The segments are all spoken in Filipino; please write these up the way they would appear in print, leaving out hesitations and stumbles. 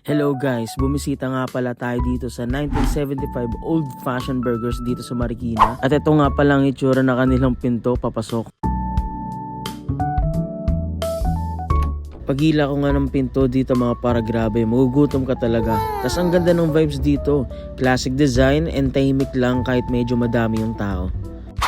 Hello guys, bumisita nga pala tayo dito sa 1975 Old Fashioned Burgers dito sa Marikina. At ito nga pala ang itsura na kanilang pinto papasok. Pagila ko nga ng pinto dito mga para grabe, magugutom ka talaga. Tas ang ganda ng vibes dito, classic design and tahimik lang kahit medyo madami yung tao.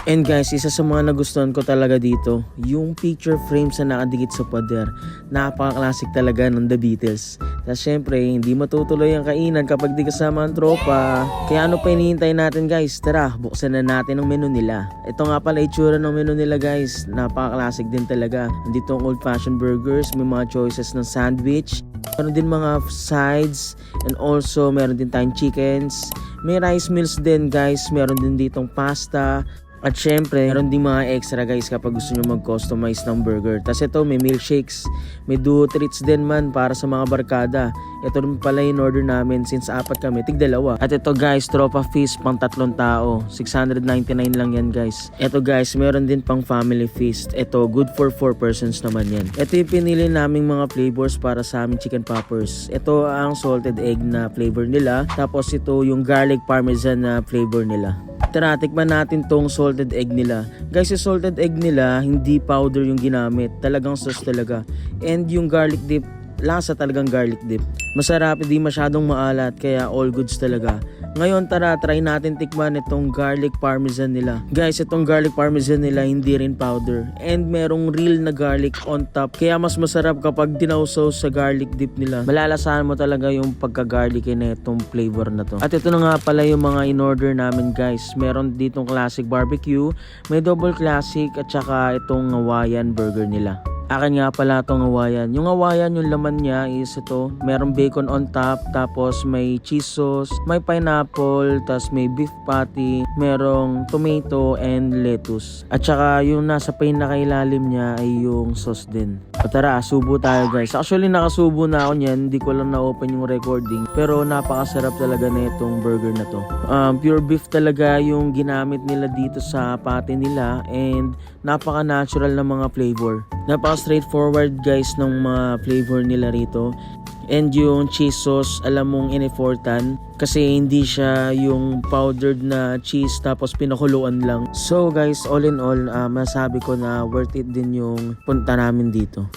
And guys, isa sa mga nagustuhan ko talaga dito, yung picture frames na nakadikit sa pader. Napaka-classic talaga ng The Beatles. Tapos syempre, hindi matutuloy ang kainan kapag di kasama ang tropa. Kaya ano pa hinihintay natin guys? Tara, buksan na natin ang menu nila. Ito nga pala itsura ng menu nila guys. Napaka-classic din talaga. Nandito ang old-fashioned burgers, may mga choices ng sandwich. Meron din mga sides and also meron din tayong chickens. May rice meals din guys, meron din ditong pasta. At syempre, meron din mga extra guys kapag gusto nyo mag-customize ng burger. Tapos ito, may milkshakes, may duo treats din man para sa mga barkada. Ito rin pala yung order namin since apat kami, tig-dalawa. At ito guys, tropa feast pang 3 tao. 699 lang yan guys. Ito guys, meron din pang family feast. Ito, good for 4 persons naman yan. Ito yung pinili naming mga flavors para sa aming chicken poppers. Ito ang salted egg na flavor nila. Tapos ito yung garlic parmesan na flavor nila. Tara, tikman natin tong salted egg nila. Guys, yung salted egg nila, hindi powder yung ginamit. Talagang sauce talaga. And yung garlic dip, lasa talagang garlic dip. Masarap, hindi masyadong maalat, kaya all goods talaga. Ngayon, tara, try natin tikman itong garlic parmesan nila. Guys, itong garlic parmesan nila, hindi rin powder. And merong real na garlic on top. Kaya mas masarap kapag dinausaw sa garlic dip nila. Malalasahan mo talaga yung pagka-garlic na itong flavor na to. At ito na nga pala yung mga in-order namin guys. Meron ditong classic barbecue, may double classic, at saka itong Hawaiian burger nila. Akin nga pala itong Hawaiian. Yung Hawaiian, yung laman niya is ito. Merong bacon on top, tapos may cheese sauce, may pineapple, tapos may beef patty, merong tomato and lettuce. At saka yung nasa pinakailalim niya ay yung sauce din. O tara, subo tayo guys. Actually nakasubo na ako niyan, hindi ko lang na-open yung recording. Pero napakasarap talaga na itong burger na to. Pure beef talaga yung ginamit nila dito sa patty nila and napaka-natural na mga flavor. Napaka-straightforward guys ng mga flavor nila rito. And yung cheese sauce, alam mong in-effortan kasi hindi siya yung powdered na cheese tapos pinakuluan lang. So guys, all in all, masabi ko na worth it din yung punta namin dito.